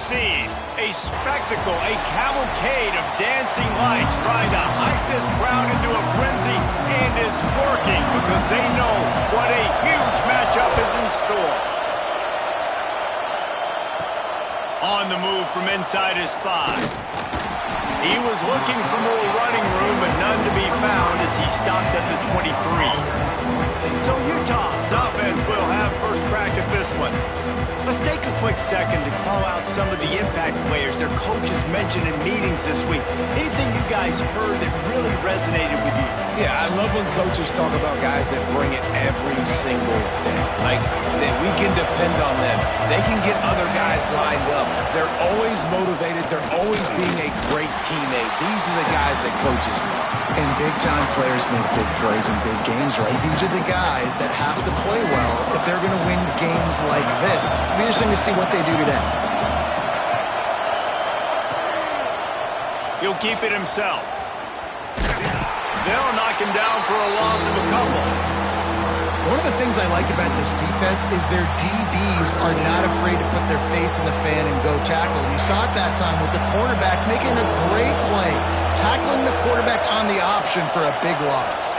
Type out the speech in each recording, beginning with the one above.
scene. A spectacle, a cavalcade of dancing lights trying to hype this crowd into a frenzy, and it's working because they know what a huge matchup is in store. On the move from inside his 5. He was looking for more running room, but none to be found as he stopped at the 23. So Utah's offense will have first crack at this one. Let's take a quick second to call out some of the impact players their coaches mentioned in meetings this week. Anything you guys heard that really resonated with you? Yeah, I love when coaches talk about guys that bring it every single day. Like, that we can depend on them. They can get other guys lined up. They're always motivated. They're always being a great teammate. These are the guys that coaches love. And big-time players make big plays in big games, right? These are the guys that have to play well if they're going to win games like this. It'll be interesting to see what they do today. He'll keep it himself. They'll knock him down for a loss of a couple. One of the things I like about this defense is their DBs are not afraid to put their face in the fan and go tackle. And you saw it that time with the quarterback making a great play, tackling the quarterback on the option for a big loss.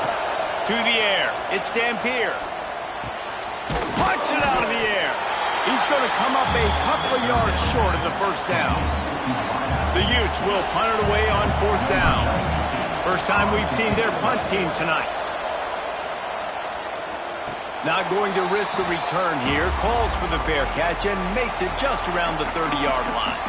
To the air. It's Dampier. Punts it out of the air. He's going to come up a couple of yards short of the first down. The Utes will punt it away on 4th down. First time we've seen their punt team tonight. Not going to risk a return here. Calls for the fair catch and makes it just around the 30-yard line.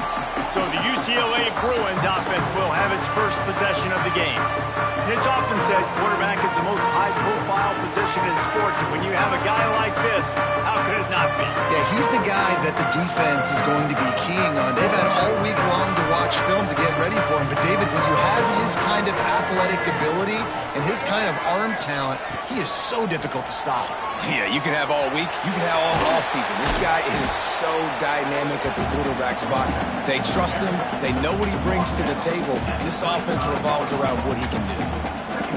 So the UCLA Bruins offense will have its first possession of the game. And it's often said quarterback is the most high-profile position in sports, and when you have a guy like this, how could it not be? Yeah, he's the guy that the defense is going to be keying on. They've had all week long to watch film to get ready for him. But, David, when you have his kind of athletic ability and his kind of arm talent, he is so difficult to stop. Yeah, you can have all week. You can have all season. This guy is so dynamic at the quarterback spot. They trust him. They know what he brings to the table. This offense revolves around what he can do.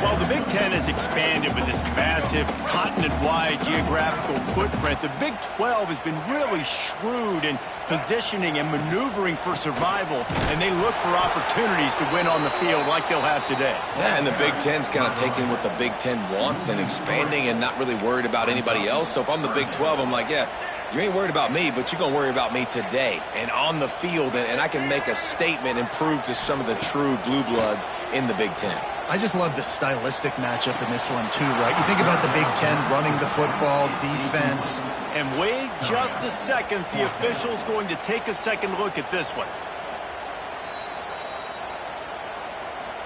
While the Big Ten has expanded with this massive, continent-wide geographical footprint, the Big 12 has been really shrewd in positioning and maneuvering for survival, and they look for opportunities to win on the field like they'll have today. Yeah, and the Big Ten's kind of taking what the Big Ten wants and expanding and not really worried about anybody else. So if I'm the Big 12, I'm like, yeah, you ain't worried about me, but you're going to worry about me today and on the field, and I can make a statement and prove to some of the true blue bloods in the Big Ten. I just love the stylistic matchup in this one, too, right? You think about the Big Ten running the football, defense. And wait just a second. The official's going to take a second look at this one.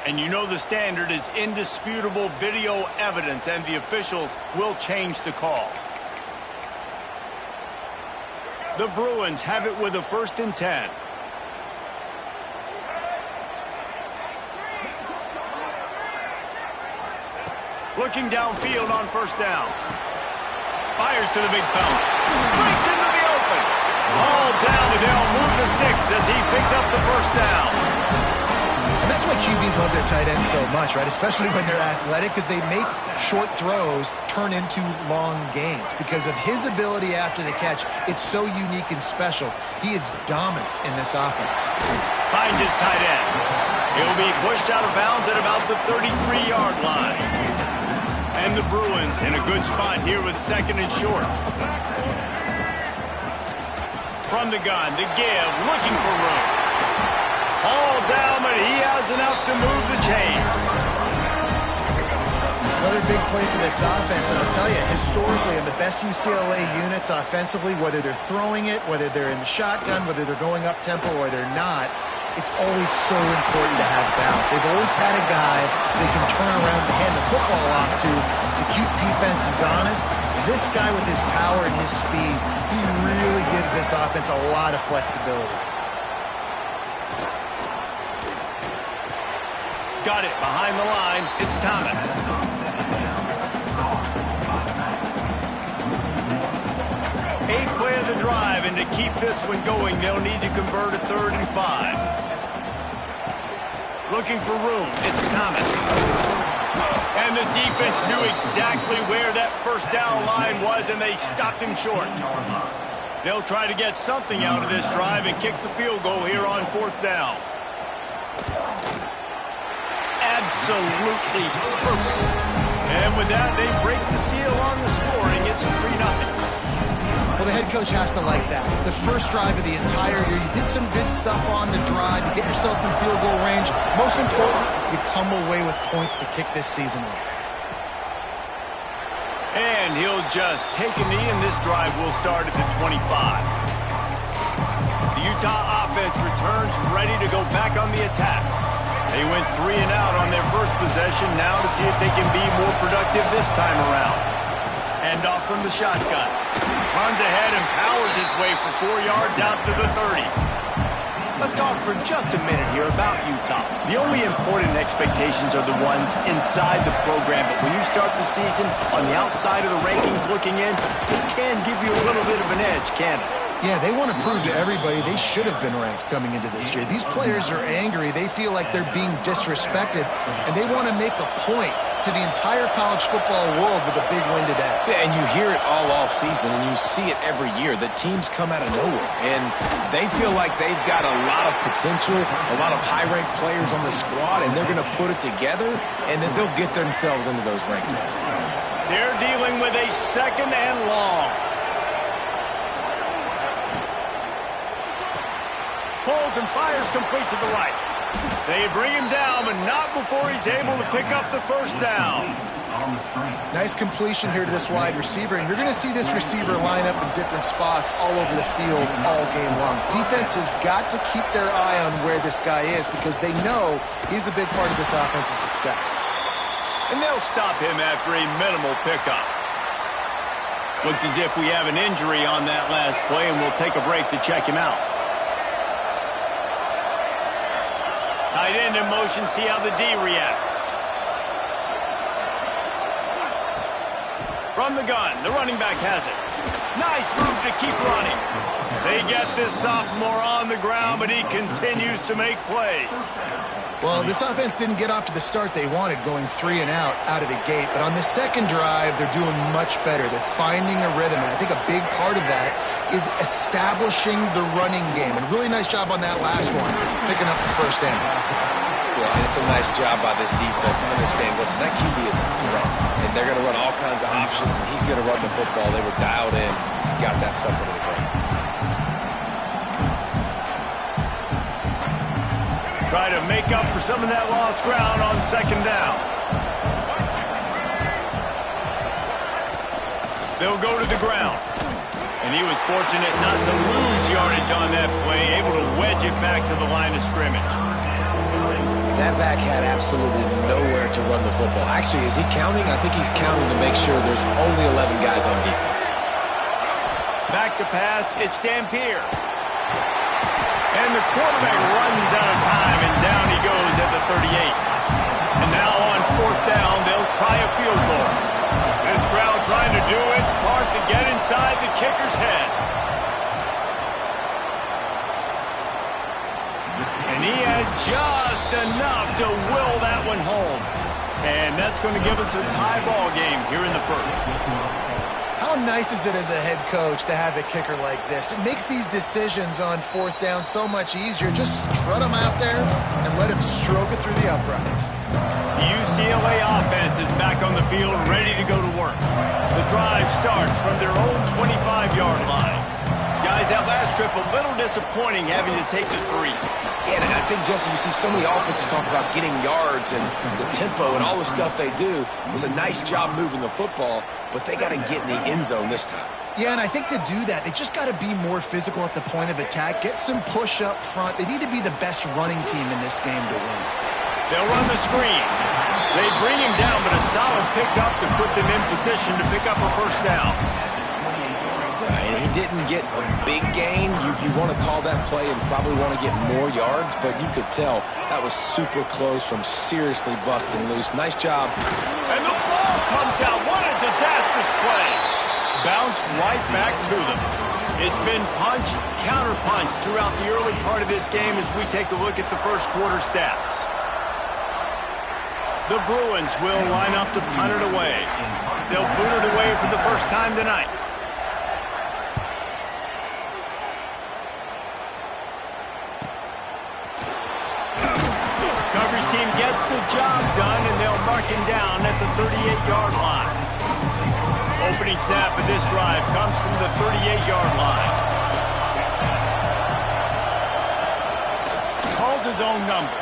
And you know the standard is indisputable video evidence, and the officials will change the call. The Bruins have it with a 1st and 10. Looking downfield on 1st down. Fires to the big fella. Breaks into the open. All down, and they'll move the sticks as he picks up the 1st down. And that's why QBs love their tight ends so much, right? Especially when they're athletic, because they make short throws turn into long gains. Because of his ability after the catch, it's so unique and special. He is dominant in this offense. Finds his tight end. He'll be pushed out of bounds at about the 33-yard line. And the Bruins in a good spot here with 2nd and short. From the gun, the give, looking for room. All down, but he has enough to move the chains. Another big play for this offense, and I'll tell you, historically, in the best UCLA units offensively, whether they're throwing it, whether they're in the shotgun, whether they're going up-tempo or they're not, it's always so important to have balance. They've always had a guy they can turn around and hand the football off to keep defenses honest. This guy with his power and his speed, he really gives this offense a lot of flexibility. Got it behind the line. It's Thomas. Eighth play of the drive, and to keep this one going, they'll need to convert a 3rd and 5. Looking for room. It's Thomas. And the defense knew exactly where that 1st down line was, and they stopped him short. They'll try to get something out of this drive and kick the field goal here on 4th down. Absolutely perfect. And with that, they break the seal on the scoring. It's 3-0. Well, the head coach has to like that. It's the first drive of the entire year. You did some good stuff on the drive. You get yourself in field goal range. Most important, you come away with points to kick this season off. And he'll just take a knee, and this drive will start at the 25. The Utah offense returns ready to go back on the attack. They went 3 and out on their first possession, now to see if they can be more productive this time around. Hand off from the shotgun. Runs ahead and powers his way for 4 yards out to the 30. Let's talk for just a minute here about Utah. The only important expectations are the ones inside the program, but when you start the season on the outside of the rankings looking in, it can give you a little bit of an edge, can't it? Yeah, they want to prove to everybody they should have been ranked coming into this year. These players are angry. They feel like they're being disrespected, and they want to make a point to the entire college football world with a big win today. Yeah, and you hear it all season, and you see it every year. The teams come out of nowhere, and they feel like they've got a lot of potential, a lot of high-ranked players on the squad, and they're going to put it together, and then they'll get themselves into those rankings. They're dealing with a 2nd and long. Pulls and fires complete to the right. They bring him down, but not before he's able to pick up the 1st down. Nice completion here to this wide receiver, and you're going to see this receiver line up in different spots all over the field all game long. Defense has got to keep their eye on where this guy is because they know he's a big part of this offense's success. And they'll stop him after a minimal pickup. Looks as if we have an injury on that last play, and we'll take a break to check him out. Tight end in motion, see how the D reacts. From the gun, the running back has it. Nice move to keep running. They get this sophomore on the ground, but he continues to make plays. Well, this offense didn't get off to the start they wanted, going 3 and out of the gate. But on the second drive, they're doing much better. They're finding a rhythm, and I think a big part of that is establishing the running game. And really nice job on that last one, picking up the 1st down. Yeah, and it's a nice job by this defense. Understand, listen, that QB is a threat, and they're going to run all kinds of options, and he's going to run the football. They were dialed in, got that sucker to the ground. Try to make up for some of that lost ground on 2nd down. They'll go to the ground. And he was fortunate not to lose yardage on that play, able to wedge it back to the line of scrimmage. That back had absolutely nowhere to run the football. Actually, is he counting? I think he's counting to make sure there's only 11 guys on defense. Back to pass, it's Dampier. And the quarterback runs out of time, and down he goes at the 38. And now on 4th down, they'll try a field goal. This crowd trying to do its part to get inside the kicker's head. And he had just enough to will that one home. And that's going to give us a tie ball game here in the 1st. How nice is it as a head coach to have a kicker like this? It makes these decisions on 4th down so much easier. Just trot him out there and let him stroke it through the uprights. The UCLA offense is back on the field, ready to go to work. The drive starts from their own 25-yard line. Guys, that last trip, a little disappointing having to take the 3. Yeah, and I think, Jesse, you see so many offenses talk about getting yards and the tempo and all the stuff they do. It was a nice job moving the football, but they got to get in the end zone this time. Yeah, and I think to do that, they just got to be more physical at the point of attack, get some push up front. They need to be the best running team in this game to win. They'll run the screen. They bring him down, but a solid pickup to put them in position to pick up a 1st down. And he didn't get a big gain. You want to call that play and probably want to get more yards, but you could tell that was super close from seriously busting loose. Nice job. And the ball comes out. What a disastrous play. Bounced right back to them. It's been punch, counter-punch throughout the early part of this game as we take a look at the 1st quarter stats. The Bruins will line up to punt it away. They'll boot it away for the first time tonight. gets the job done, and they'll mark him down at the 38-yard line. Opening snap of this drive comes from the 38-yard line. Calls his own number.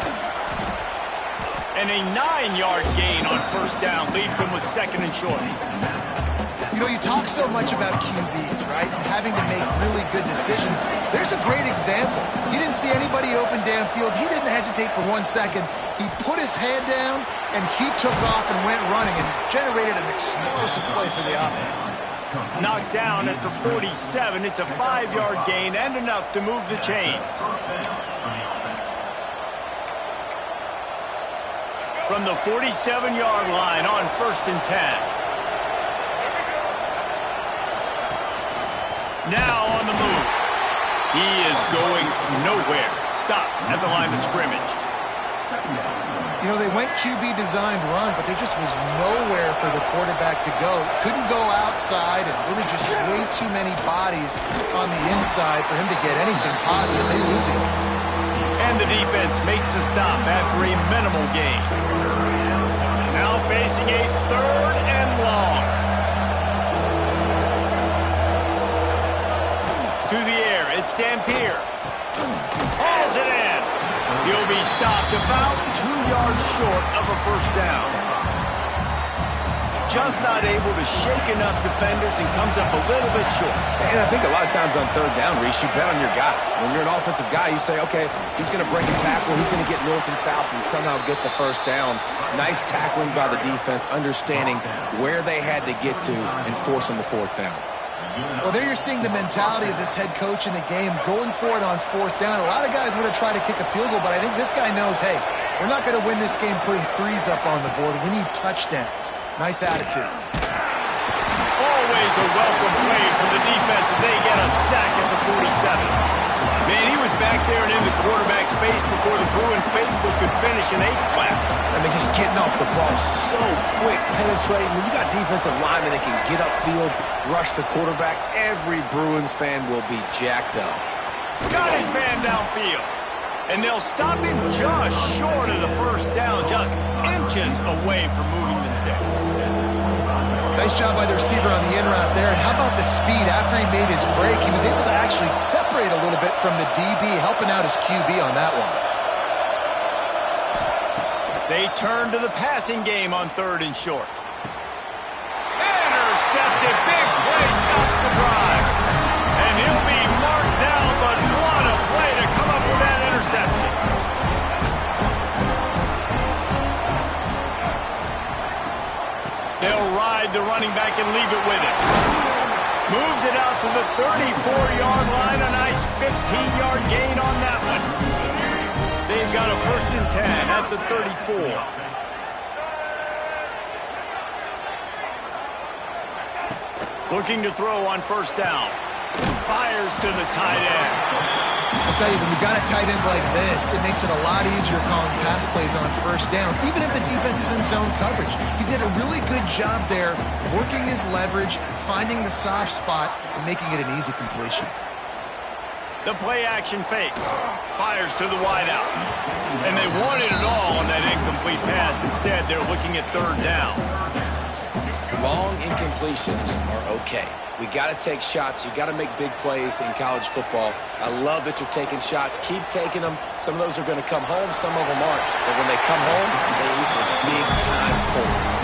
And a 9-yard gain on first down leaves him with second and short. You know, you talk so much about QBs, right? And having to make really good decisions. There's a great example. He didn't see anybody open downfield. He didn't hesitate for 1 second. He put his head down, and he took off and went running and generated an explosive play for the offense. Knocked down at the 47. It's a 5-yard gain and enough to move the chains. From the 47-yard line on first and 10. Now on the move. He is going nowhere. Stop at the line of scrimmage. You know, they went QB designed run, but there just was nowhere for the quarterback to go. Couldn't go outside, and there was just way too many bodies on the inside for him to get anything positive. They lose it. And the defense makes the stop after a minimal gain. Now facing a third and long. To the air, it's Dampier. Hauls it in. He'll be stopped about 2 yards short of a first down. Just not able to shake enough defenders and comes up a little bit short. And I think a lot of times on third down, Reese, you bet on your guy. When you're an offensive guy, you say, okay, he's going to break a tackle, he's going to get north and south and somehow get the first down. Nice tackling by the defense, understanding where they had to get to and forcing the fourth down. Well, there you're seeing the mentality of this head coach in the game, going for it on fourth down. A lot of guys would have tried to kick a field goal, but I think this guy knows, hey, we're not going to win this game putting threes up on the board. We need touchdowns. Nice attitude. Always a welcome play from the defense as they get a sack at the 47. Man, he was back there and in the quarterback's face before the Bruin faithful could finish an 8-clap. I mean, just getting off the ball so quick, penetrating. When you got defensive linemen that can get upfield, rush the quarterback, every Bruins fan will be jacked up. Got his man downfield. And they'll stop him just short of the first down, just inches away from moving the sticks. Nice job by the receiver on the in route there. And how about the speed after he made his break? He was able to actually separate a little bit from the DB, helping out his QB on that one. They turn to the passing game on third and short. Intercepted. Big play stops the drive. And he'll be marked down, but what a play to come up with that interception. They'll ride the running back and leave it with him. Moves it out to the 34-yard line. A nice 15-yard gain on that one. They've got a first and 10 at the 34. Looking to throw on first down. Fires to the tight end. I'll tell you, when you've got a tight end like this, it makes it a lot easier calling pass plays on first down, even if the defense is in zone coverage. He did a really good job there, working his leverage, finding the soft spot, and making it an easy completion. The play-action fake. Fires to the wideout. And they wanted it all on that incomplete pass. Instead, they're looking at third down. Long incompletions are okay. We got to take shots. You got to make big plays in college football. I love that you're taking shots. Keep taking them. Some of those are going to come home. Some of them aren't. But when they come home, they equal big-time points.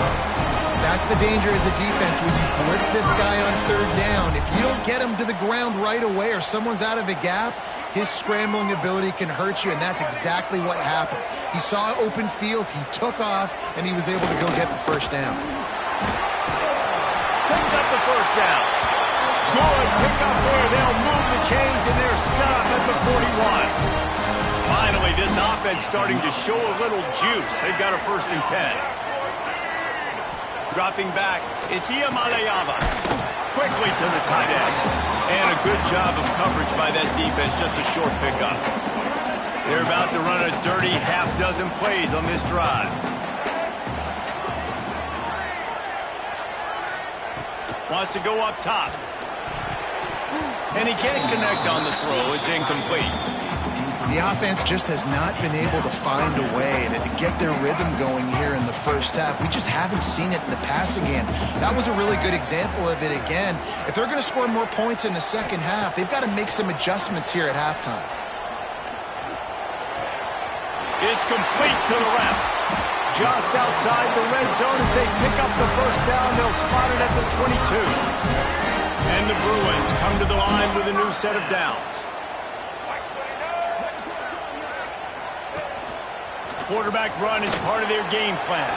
That's the danger as a defense when you blitz this guy on third down. If you don't get him to the ground right away or someone's out of a gap, his scrambling ability can hurt you, and that's exactly what happened. He saw open field, he took off, and he was able to go get the first down. Picks up the first down. Good pick up there. They'll move the chains, and they're set up at the 41. Finally, this offense starting to show a little juice. They've got a first and 10. Dropping back, it's Iamaleava. Quickly to the tight end. And a good job of coverage by that defense, just a short pickup. They're about to run a dirty half-dozen plays on this drive. Wants to go up top. And he can't connect on the throw. It's incomplete. The offense just has not been able to find a way to get their rhythm going here in the first half. We just haven't seen it in the passing game. That was a really good example of it again. If they're going to score more points in the second half, they've got to make some adjustments here at halftime. It's complete to the left. Just outside the red zone as they pick up the first down. They'll spot it at the 22. And the Bruins come to the line with a new set of downs. Quarterback run is part of their game plan.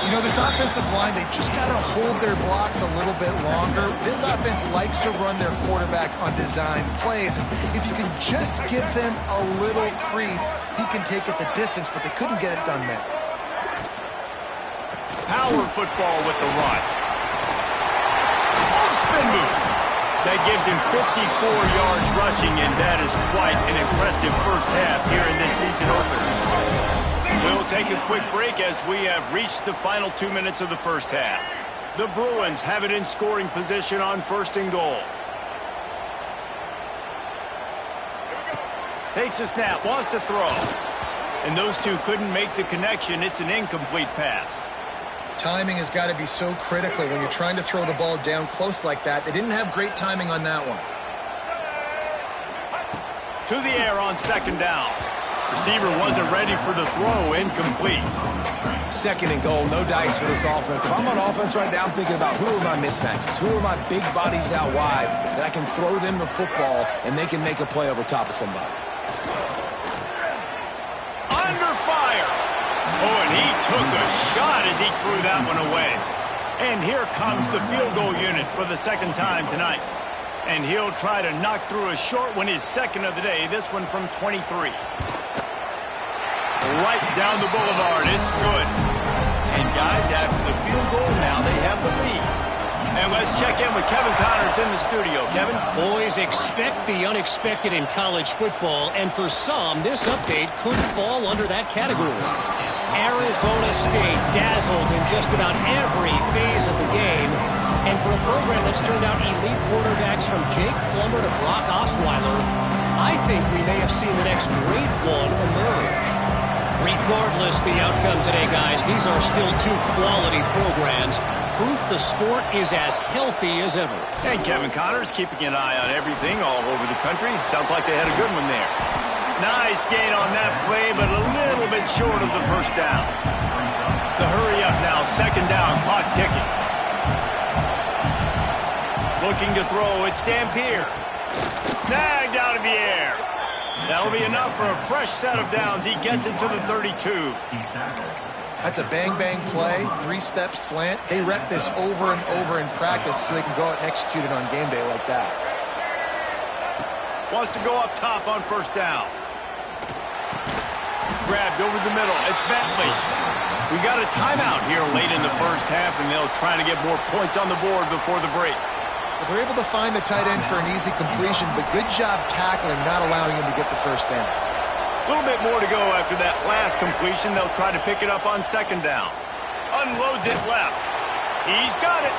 You know, this offensive line, they've just got to hold their blocks a little bit longer. This offense likes to run their quarterback on design plays. If you can just give them a little crease, he can take it the distance, but they couldn't get it done there. Power football with the run. Spin move. That gives him 54 yards rushing, and that is quite an impressive first half here in this season opener. We'll take a quick break as we have reached the final 2 minutes of the first half. The Bruins have it in scoring position on 1st and goal. Takes a snap, wants to throw. And those two couldn't make the connection. It's an incomplete pass. Timing has got to be so critical when you're trying to throw the ball down close like that. They didn't have great timing on that one. To the air on 2nd down. Receiver wasn't ready for the throw, incomplete. 2nd and goal, no dice for this offense. If I'm on offense right now, I'm thinking about who are my mismatches, who are my big bodies out wide that I can throw them the football and they can make a play over top of somebody. Under fire. Oh, and he took a shot as he threw that one away. And here comes the field goal unit for the 2nd time tonight. And he'll try to knock through a short one, his 2nd of the day, this one from 23. Right down the boulevard. It's good. And guys, after the field goal, now they have the lead. And let's check in with Kevin Connors in the studio. Kevin? Boys, expect the unexpected in college football, and for some, this update could fall under that category. Arizona State dazzled in just about every phase of the game. And for a program that's turned out elite quarterbacks from Jake Plummer to Brock Osweiler, I think we may have seen the next great one emerge. Regardless the outcome today, guys, these are still two quality programs. Proof the sport is as healthy as ever. And Kevin Connors keeping an eye on everything all over the country. Sounds like they had a good one there. Nice gain on that play, but a little bit short of the first down. The hurry up now, 2nd down, clock ticking. Looking to throw, it's Dampier. Snagged out of the air. That'll be enough for a fresh set of downs. He gets it to the 32. That's a bang-bang play, 3-step slant. They rep this over and over in practice so they can go out and execute it on game day like that. Wants to go up top on 1st down. Grabbed over the middle. It's Bentley. We got a timeout here late in the first half, and they'll try to get more points on the board before the break. Well, they're able to find the tight end for an easy completion, but good job tackling, not allowing him to get the first down. A little bit more to go after that last completion. They'll try to pick it up on 2nd down. Unloads it left. He's got it.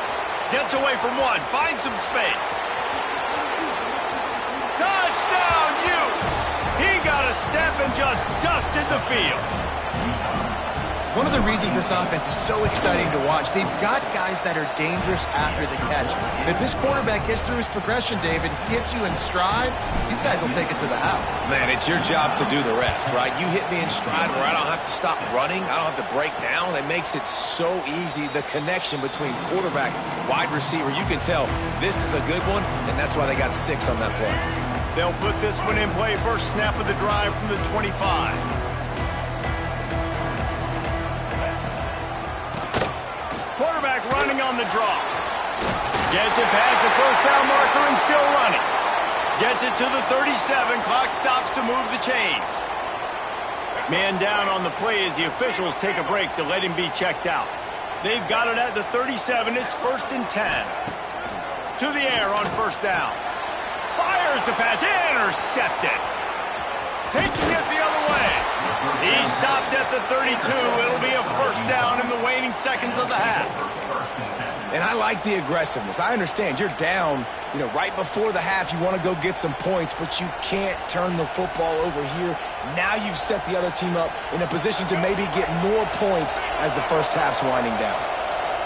Gets away from one. Finds some space. Touchdown, Utes! He got a step and just dusted the field. One of the reasons this offense is so exciting to watch, they've got guys that are dangerous after the catch. And if this quarterback gets through his progression, David, hits you in stride, these guys will take it to the house. Man, it's your job to do the rest, right? You hit me in stride where I don't have to stop running. I don't have to break down. It makes it so easy. The connection between quarterback, wide receiver, you can tell this is a good one, and that's why they got 6 on that play. They'll put this one in play. First snap of the drive from the 25. Quarterback running on the draw. Gets it past the 1st down marker and still running. Gets it to the 37. Clock stops to move the chains. Man down on the play as the officials take a break to let him be checked out. They've got it at the 37. It's 1st and 10. To the air on 1st down. Fires the pass. Intercepted. Taking it the other way. He stopped at the 32. It'll be a 1st down in the waning seconds of the half. And I like the aggressiveness. I understand you're down, right before the half. You want to go get some points, but you can't turn the football over here. Now you've set the other team up in a position to maybe get more points as the first half's winding down.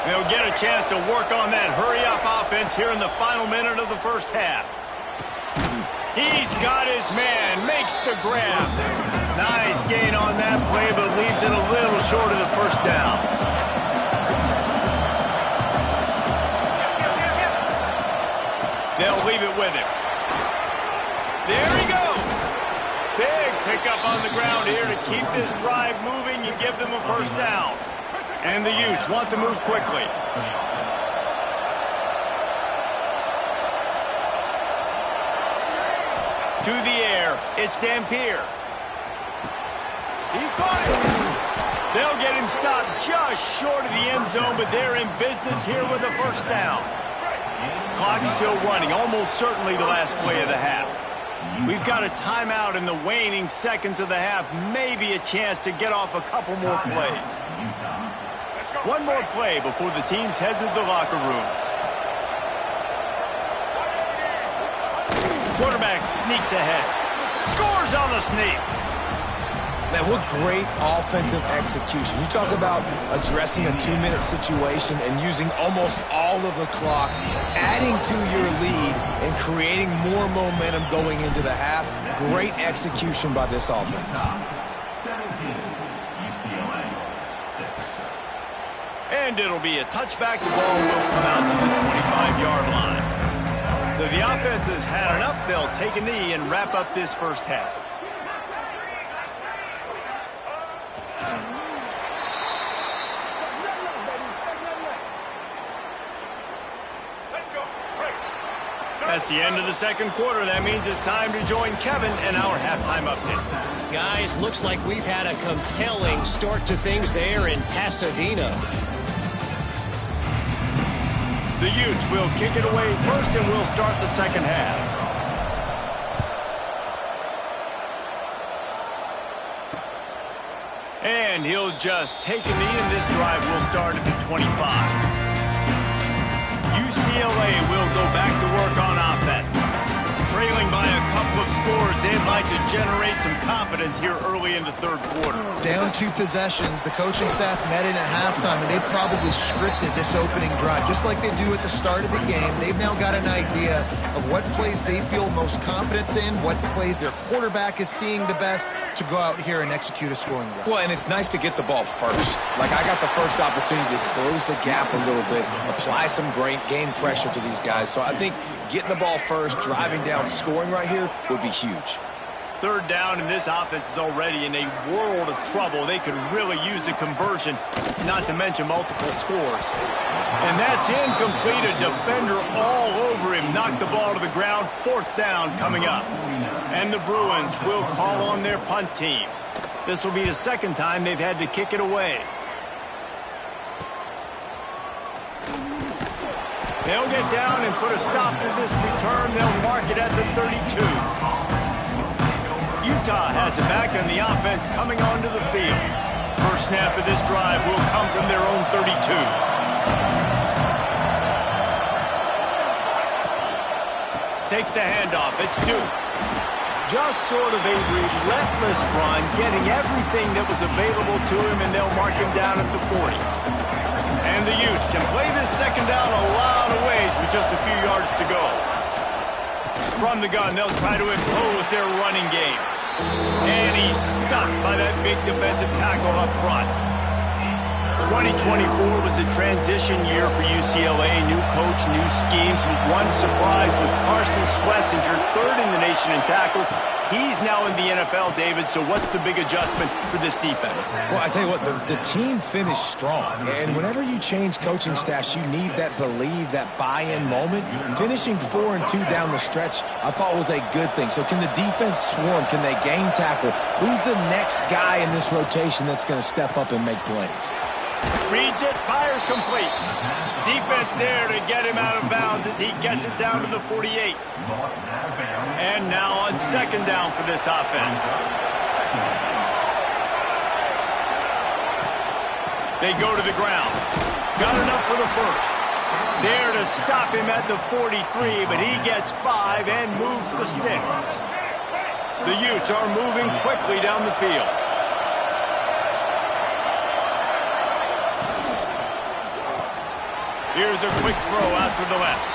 They'll get a chance to work on that hurry-up offense here in the final minute of the first half. He's got his man, makes the grab. Nice gain on that play, but leaves it a little short of the first down. They'll leave it with him. There he goes. Big pickup on the ground here to keep this drive moving and give them a first down. And the Utes want to move quickly. To the air, it's Dampier. He caught it. They'll get him stopped just short of the end zone, but they're in business here with a first down. Clock's still running, almost certainly the last play of the half. We've got a timeout in the waning seconds of the half, maybe a chance to get off a couple more plays. One more play before the teams head to the locker rooms. Quarterback sneaks ahead. Scores on the sneak. Man, what great offensive execution. You talk about addressing a 2-minute situation and using almost all of the clock, adding to your lead and creating more momentum going into the half. Great execution by this offense. And it'll be a touchback. The ball will come out to the 25-yard line. So the offense has had enough. They'll take a knee and wrap up this first half. That's the end of the second quarter. That means it's time to join Kevin and our halftime update. Guys, looks like we've had a compelling start to things there in Pasadena. The Utes will kick it away first, and we'll start the second half. And he'll just take a knee, and this drive will start at the 25. UCLA will go back to work on offense. Trailing by a couple of scores, they'd like to generate some confidence here early in the third quarter. Down 2 possessions, the coaching staff met in at halftime, and they've probably scripted this opening drive. Just like they do at the start of the game, they've now got an idea of what plays they feel most confident in, what plays their quarterback is seeing the best to go out here and execute a scoring drive. Well, and it's nice to get the ball first. Like, I got the first opportunity to close the gap a little bit, apply some great game pressure to these guys. So I think getting the ball first, driving down, scoring right here would be huge. Third down, and this offense is already in a world of trouble. They could really use a conversion, not to mention multiple scores. And that's incomplete. A defender all over him. Knocked the ball to the ground. Fourth down coming up. And the Bruins will call on their punt team. This will be the second time they've had to kick it away. They'll get down and put a stop to this return. They'll mark it at the 32. Utah has it back, and the offense coming onto the field. First snap of this drive will come from their own 32. Takes the handoff. It's Duke. Just sort of a relentless run, getting everything that was available to him, and they'll mark him down at the 40. And the Utes can play this second down a lot of ways with just a few yards to go. From the gun, they'll try to impose their running game. And he's stuffed by that big defensive tackle up front. 2024 was a transition year for UCLA. New coach, new schemes. One surprise was Carson Schlesinger, third in the nation in tackles. He's now in the NFL, David, so what's the big adjustment for this defense? Well, I tell you what, the team finished strong. And whenever you change coaching staffs, you need that believe, that buy-in moment. Finishing 4-2 down the stretch, I thought was a good thing. So can the defense swarm? Can they game tackle? Who's the next guy in this rotation that's going to step up and make plays? Reads it, fires complete. Defense there to get him out of bounds as he gets it down to the 48. And now on second down for this offense. They go to the ground. Got enough for the first. There to stop him at the 43, but he gets 5 and moves the sticks. The Utes are moving quickly down the field. Here's a quick throw out to the left.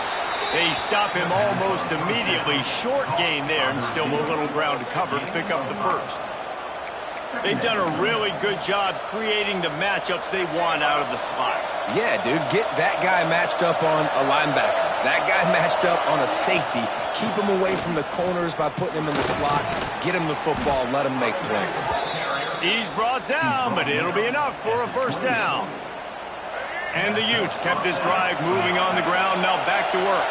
They stop him almost immediately. Short gain there, and still a little ground to cover to pick up the first. They've done a really good job creating the matchups they want out of the slot. Yeah, dude, get that guy matched up on a linebacker. That guy matched up on a safety. Keep him away from the corners by putting him in the slot. Get him the football. Let him make plays. He's brought down, but it'll be enough for a first down. And the Utes kept this drive moving on the ground. Now back to work.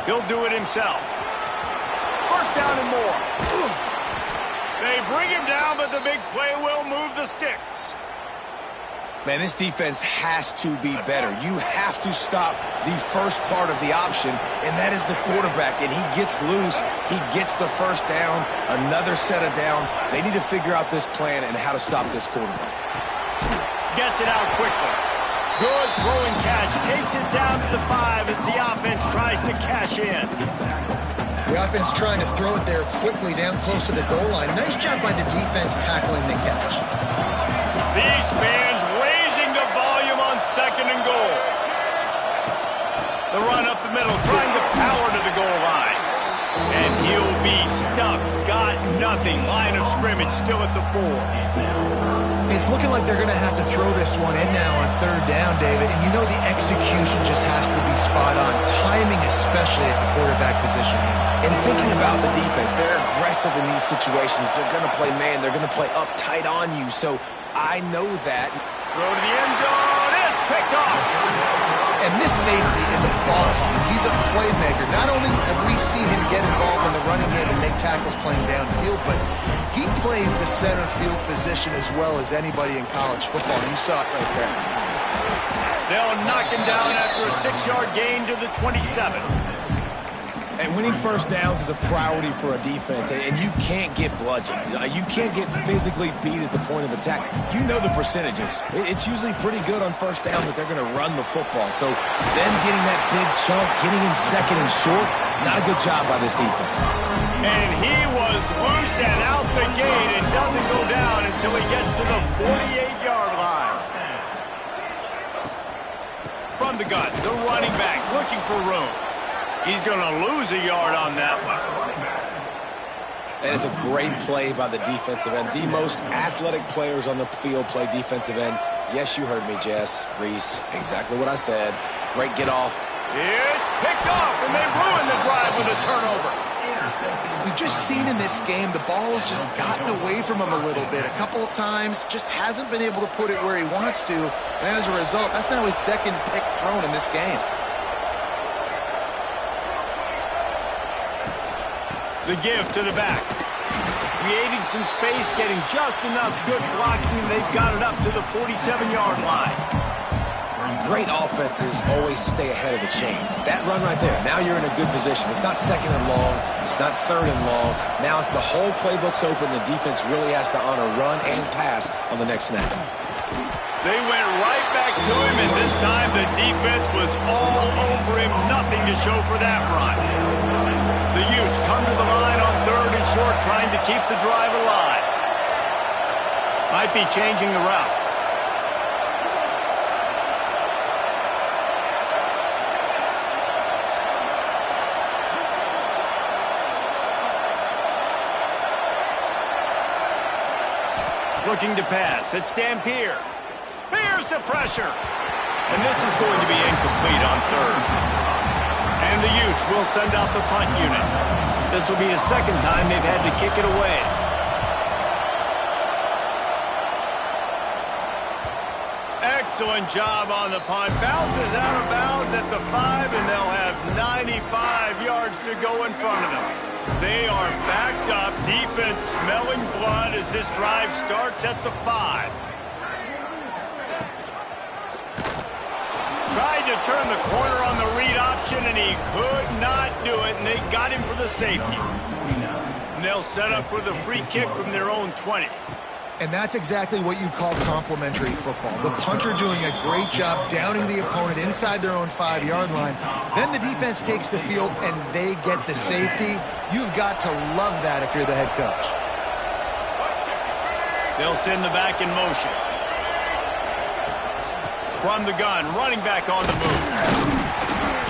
He'll do it himself. First down and more. They bring him down, but the big play will move the sticks. Man, this defense has to be better. You have to stop the first part of the option, and that is the quarterback. And he gets loose. He gets the first down, another set of downs. They need to figure out this plan and how to stop this quarterback. Gets it out quickly. Good throwing catch. Takes it down to the 5 as the offense tries to cash in. The offense trying to throw it there quickly down close to the goal line. Nice job by the defense tackling the catch. These fans raising the volume on 2nd and goal. The run up the middle, trying to power to the goal line. And he'll be stuck. Got nothing. Line of scrimmage still at the 4. It's looking like they're going to have to throw this one in now on 3rd down, David. And you know the execution just has to be spot on. Timing, especially at the quarterback position. And thinking about the defense, they're aggressive in these situations. They're going to play man. They're going to play up tight on you. So I know that. Throw to the end zone. It's picked off. And this safety is a ball hawk. He's a playmaker. Not only have we seen him get involved in the running game and make tackles playing downfield, but he plays the center field position as well as anybody in college football. You saw it right there. They'll knock him down after a 6-yard gain to the 27. And winning first downs is a priority for a defense, and you can't get bludgeoned. You can't get physically beat at the point of attack. You know the percentages. It's usually pretty good on first down that they're going to run the football. So them getting that big chunk, getting in 2nd and short, not a good job by this defense. And he was loose and out the gate and doesn't go down until he gets to the 48-yard line. From the gun, the running back looking for room. He's going to lose a yard on that one. That is a great play by the defensive end. The most athletic players on the field play defensive end. Yes, you heard me, Jess, Reese. Exactly what I said. Great get off. It's picked off, and they ruin the drive with a turnover. We've just seen in this game the ball has just gotten away from him a little bit. A couple of times, just hasn't been able to put it where he wants to. And as a result, that's now his 2nd pick thrown in this game. The give to the back. Creating some space, getting just enough good blocking, and they've got it up to the 47-yard line. Great offenses always stay ahead of the chains. That run right there, now you're in a good position. It's not 2nd and long. It's not 3rd and long. Now it's the whole playbook's open. The defense really has to honor run and pass on the next snap. They went right back to him, and this time the defense was all over him. Nothing to show for that run. The Utes come to the line on 3rd and short, trying to keep the drive alive. Might be changing the route. Looking to pass. It's Dampier. Here's the pressure. And this is going to be incomplete on 3rd. And the Utes will send out the punt unit. This will be the 2nd time they've had to kick it away. Excellent job on the punt. Bounces out of bounds at the 5, and they'll have 95 yards to go in front of them. They are backed up. Defense smelling blood as this drive starts at the 5. Tried to turn the corner on the read option, and he could not do it, and they got him for the safety. And they'll set up for the free kick from their own 20. And that's exactly what you call complementary football. The punter doing a great job downing the opponent inside their own 5-yard line. Then the defense takes the field and they get the safety. You've got to love that if you're the head coach. They'll send the back in motion. From the gun, running back on the move.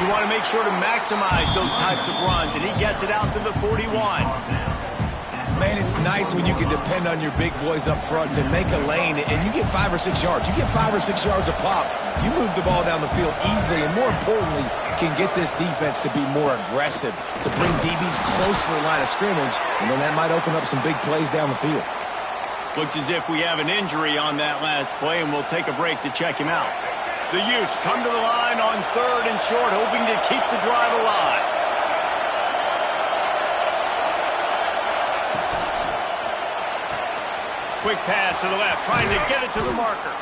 You want to make sure to maximize those types of runs, and he gets it out to the 41. Man, it's nice when you can depend on your big boys up front to make a lane, and you get 5 or 6 yards. You get 5 or 6 yards a pop. You move the ball down the field easily, and more importantly, can get this defense to be more aggressive, to bring DBs close to the line of scrimmage, and then that might open up some big plays down the field. Looks as if we have an injury on that last play, and we'll take a break to check him out. The Utes come to the line on 3rd and short, hoping to keep the drive alive. Quick pass to the left, trying to get it to the marker.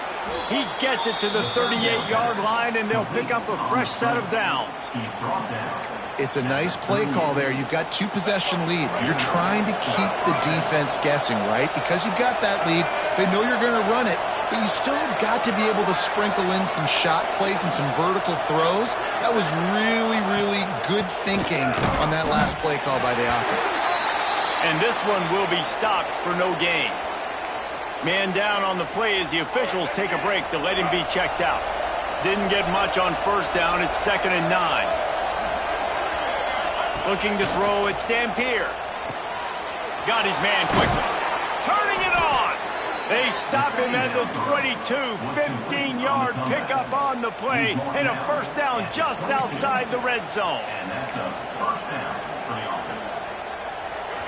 He gets it to the 38-yard line, and they'll pick up a fresh set of downs. It's a nice play call there. You've got 2-possession lead. You're trying to keep the defense guessing, right? Because you've got that lead, they know you're going to run it, but you still have got to be able to sprinkle in some shot plays and some vertical throws. That was really, really good thinking on that last play call by the offense. And this one will be stopped for no gain. Man down on the play as the officials take a break to let him be checked out. Didn't get much on 1st down. It's 2nd and 9. Looking to throw, it's Dampier. Got his man quickly. Turning it on. They stop him at the 22. 15-yard pickup on the play, and a 1st down just outside the red zone.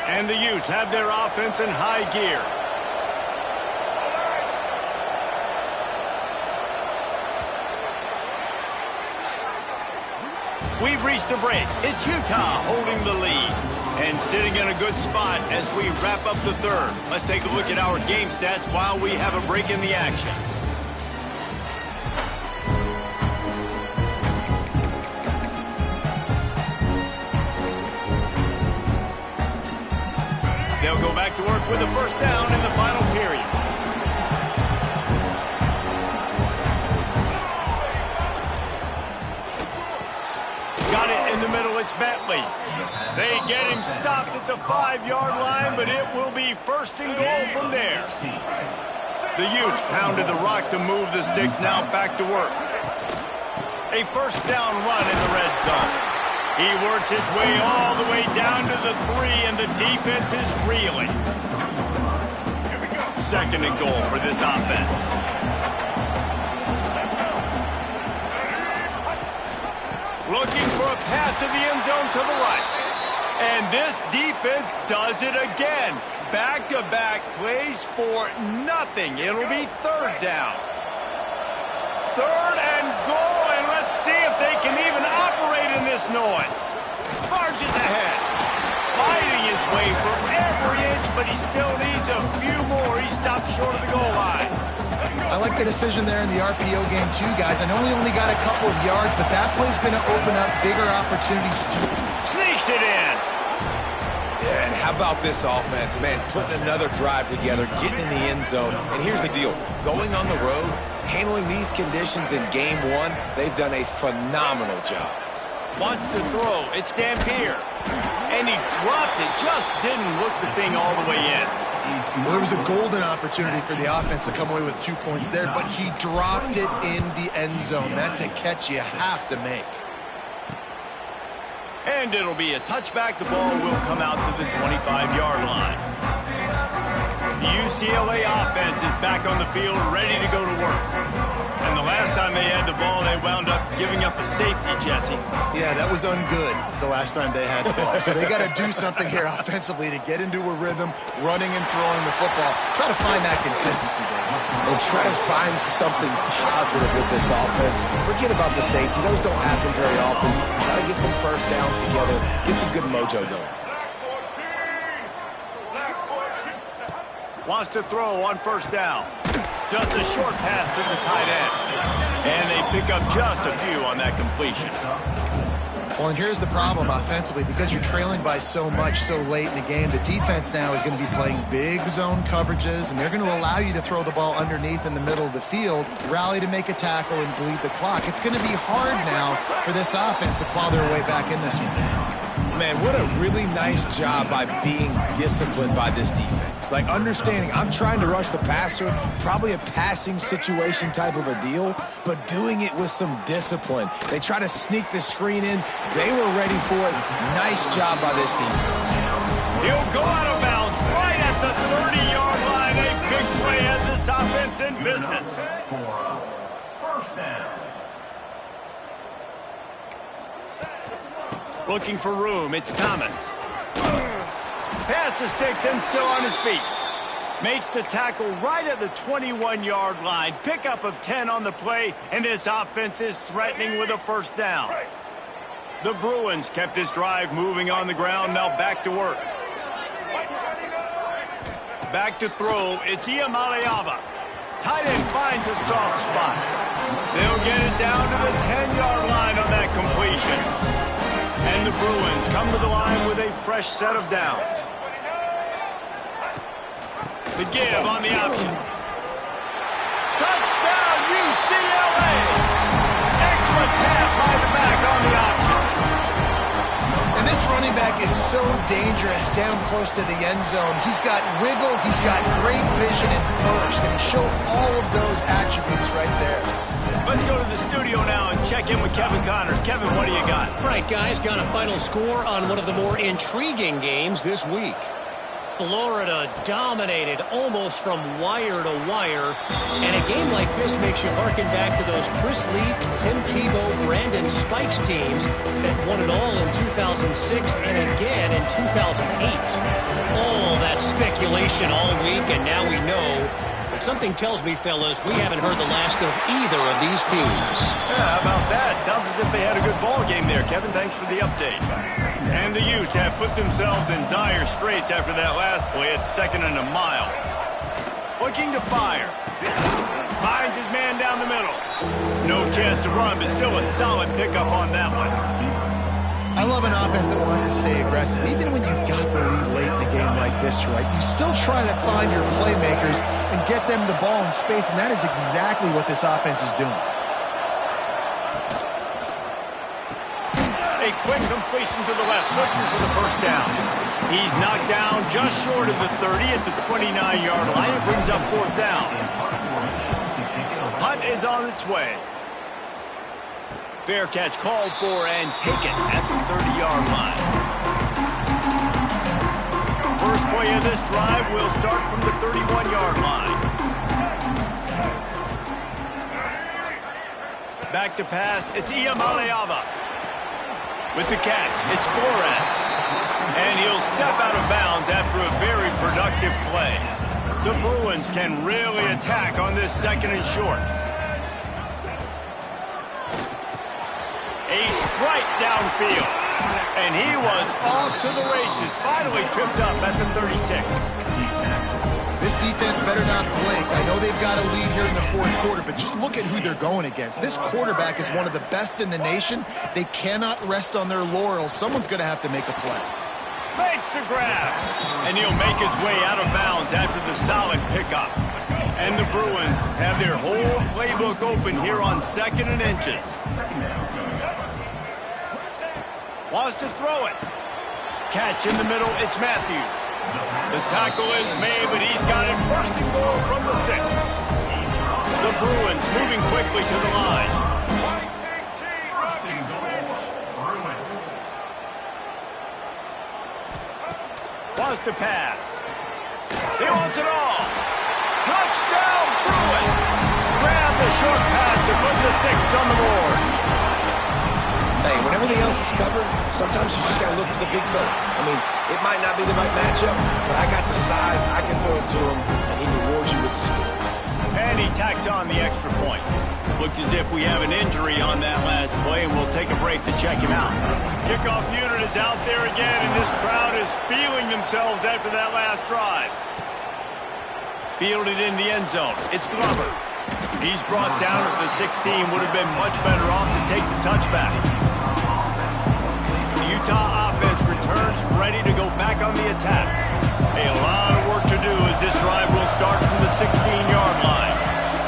And the Utes have their offense in high gear. We've reached a break. It's Utah holding the lead and sitting in a good spot as we wrap up the 3rd. Let's take a look at our game stats while we have a break in the action. They'll go back to work with a 1st down in the final period. Got it in the middle, it's Bentley. They get him stopped at the 5-yard line, but it will be 1st and goal from there. The Utes pounded the rock to move the sticks, now back to work. A 1st down run in the red zone. He works his way all the way down to the 3, and the defense is reeling. 2nd and goal for this offense. Looking for a path to the end zone to the right. And this defense does it again. Back-to-back plays for nothing. It'll be 3rd down. 3rd and goal, and let's see if they can even operate in this noise. Marches ahead. Fighting his way for every inch, but he still needs a few more. He stops short of the goal line. I like the decision there in the RPO game too, guys. I know he only got a couple of yards, but that play's going to open up bigger opportunities. Sneaks it in. Yeah, and how about this offense, man? Putting another drive together, getting in the end zone. And here's the deal. Going on the road, handling these conditions in game 1, they've done a phenomenal job. Wants to throw. It's Dampier. And he dropped it. Just didn't look the thing all the way in. Well, there was a golden opportunity for the offense to come away with 2 points there, but he dropped it in the end zone. That's a catch you have to make. And it'll be a touchback. The ball will come out to the 25-yard line. The UCLA offense is back on the field, ready to go to work. And the last time they had the ball, they wound up giving up a safety, Jesse. Yeah, that was ungood the last time they had the ball. So they got to do something here offensively to get into a rhythm, running and throwing the football. Try to find that consistency there. And try to find something positive with this offense. Forget about the safety. Those don't happen very often. Try to get some 1st downs together. Get some good mojo going. Wants to throw on 1st down. Just a short pass to the tight end. And they pick up just a few on that completion. Well, and here's the problem offensively. Because you're trailing by so much so late in the game, the defense now is going to be playing big zone coverages, and they're going to allow you to throw the ball underneath in the middle of the field, rally to make a tackle, and bleed the clock. It's going to be hard now for this offense to claw their way back in this one. Man, what a really nice job by being disciplined by this defense. Like, understanding I'm trying to rush the passer, probably a passing situation type of a deal, but doing it with some discipline. They try to sneak the screen in. They were ready for it. Nice job by this defense. He'll go out of bounds right at the 30-yard line. A big play has this offense in business. First down. Looking for room, it's Thomas. Pass the sticks and still on his feet. Makes the tackle right at the 21-yard line. Pickup of 10 on the play, and this offense is threatening with a first down. The Bruins kept this drive moving on the ground, now back to work. Back to throw, it's Iamaleava. Tight end finds a soft spot. They'll get it down to the 10-yard line on that completion. And the Bruins come to the line with a fresh set of downs. The give on the option. Touchdown, UCLA! Excellent pass by the back on the option. And this running back is so dangerous down close to the end zone. He's got wiggle, he's got great vision and burst, and he showed all of those attributes right there. Let's go to the studio now and check in with Kevin Connors. Kevin, what do you got? Right, guys, got a final score on one of the more intriguing games this week. Florida dominated almost from wire to wire. And a game like this makes you harken back to those Chris Leak, Tim Tebow, Brandon Spikes teams that won it all in 2006 and again in 2008. All that speculation all week, and now we know. But something tells me, fellas, we haven't heard the last of either of these teams. Yeah, how about that? Sounds as if they had a good ball game there. Kevin, thanks for the update. And the Utes have put themselves in dire straits after that last play at 2nd and a mile. Looking to fire. Finds his man down the middle. No chance to run, but still a solid pickup on that one. I love an offense that wants to stay aggressive. Even when you've got the lead late in the game like this, right, you still try to find your playmakers and get them the ball in space, and that is exactly what this offense is doing. A quick completion to the left, looking for the first down. He's knocked down just short of the 30 at the 29-yard line. It brings up 4th down. Punt is on its way. Fair catch called for and taken at the 30-yard line. First play of this drive will start from the 31-yard line. Back to pass, it's Iamaleava. With the catch, it's Flores. And he'll step out of bounds after a very productive play. The Bruins can really attack on this 2nd and short. A strike downfield. And he was off to the races. Finally tripped up at the 36. This defense better not blink. I know they've got a lead here in the 4th quarter, but just look at who they're going against. This quarterback is one of the best in the nation. They cannot rest on their laurels. Someone's going to have to make a play. Makes the grab. And he'll make his way out of bounds after the solid pickup. And the Bruins have their whole playbook open here on 2nd and inches. Wants to throw it. Catch in the middle, it's Matthews. The tackle is made, but he's got it first and goal from the 6. The Bruins moving quickly to the line. Wants to pass. He wants it all. Touchdown, Bruins! Grab the short pass to put the 6 on the board. Hey, when everything else is covered, sometimes you just got to look to the big fella. I mean, it might not be the right matchup, but I got the size, I can throw it to him, and he rewards you with the skill. And he tacks on the extra point. Looks as if we have an injury on that last play, and we'll take a break to check him out. Kickoff unit is out there again, and this crowd is feeling themselves after that last drive. Fielded in the end zone. It's Glover. He's brought down if the 16 would have been much better off to take the touchback. Utah offense returns ready to go back on the attack. A lot of work to do as this drive will start from the 16-yard line.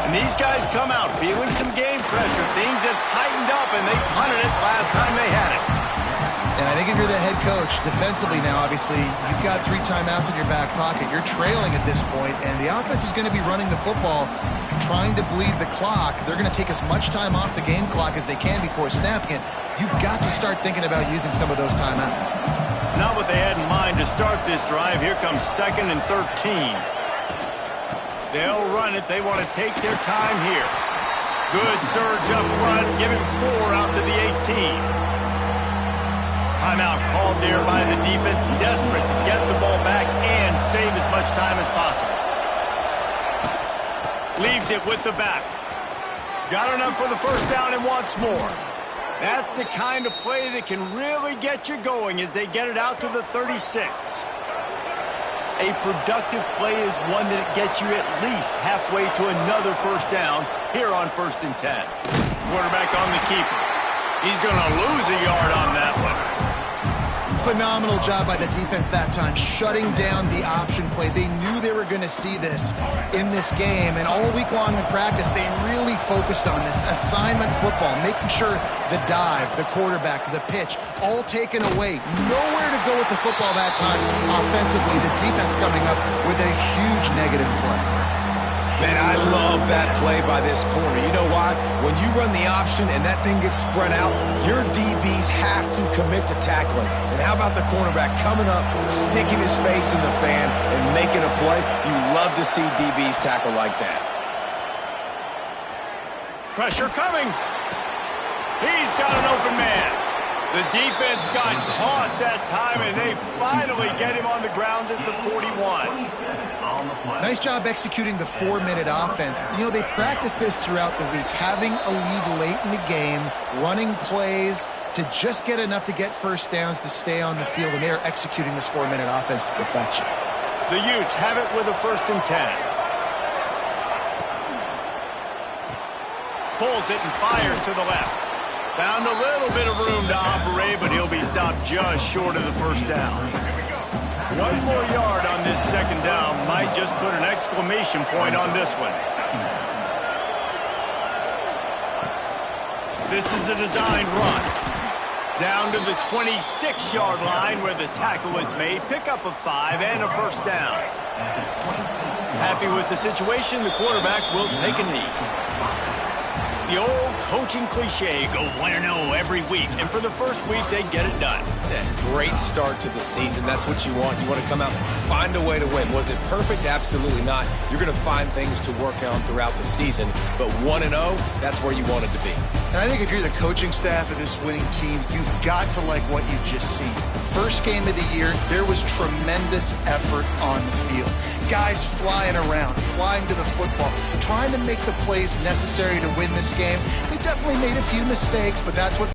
And these guys come out feeling some game pressure. Things have tightened up, and they punted it last time they had it. And I think if you're the head coach, defensively now, obviously, you've got 3 timeouts in your back pocket. You're trailing at this point, and the offense is going to be running the football, trying to bleed the clock. They're going to take as much time off the game clock as they can before snapping it. You've got to start thinking about using some of those timeouts. Not what they had in mind to start this drive. Here comes 2nd and 13. They'll run it. They want to take their time here. Good surge up front. Give him 4 out to the 18. Timeout called there by the defense, desperate to get the ball back and save as much time as possible. Leaves it with the back. Got enough for the first down and wants more. That's the kind of play that can really get you going as they get it out to the 36. A productive play is one that gets you at least halfway to another first down here on 1st and 10. Quarterback on the keeper. He's going to lose a yard on that one. Phenomenal job by the defense that time, shutting down the option play. They knew they were going to see this in this game, and all week long in practice, they really focused on this. Assignment football, making sure the dive, the quarterback, the pitch, all taken away. Nowhere to go with the football that time offensively. The defense coming up with a huge negative play. Man, I love that play by this corner. You know why? When you run the option and that thing gets spread out, your DBs have to commit to tackling. And how about the cornerback coming up, sticking his face in the fan, and making a play? You love to see DBs tackle like that. Pressure coming. He's got an open man. The defense got caught that time, and they finally get him on the ground at the 41. Nice job executing the 4-minute offense. You know, they practiced this throughout the week, having a lead late in the game, running plays to just get enough to get first downs to stay on the field, and they are executing this 4-minute offense to perfection. The Utes have it with a 1st and 10. Pulls it and fires to the left. Found a little bit of room to operate, but he'll be stopped just short of the first down. 1 more yard on this 2nd down might just put an exclamation point on this one. This is a designed run. Down to the 26-yard line where the tackle is made. Pick up of 5 and a first down. Happy with the situation, the quarterback will take a knee. The old coaching cliche, go 1-0 every week. And for the first week, they get it done. Great start to the season. That's what you want. You want to come out, find a way to win. Was it perfect? Absolutely not. You're going to find things to work on throughout the season. But 1-0, that's where you want it to be. And I think if you're the coaching staff of this winning team, you've got to like what you've just seen. First game of the year, there was tremendous effort on the field. Guys flying around, flying to the football, trying to make the plays necessary to win this game. They definitely made a few mistakes, but that's what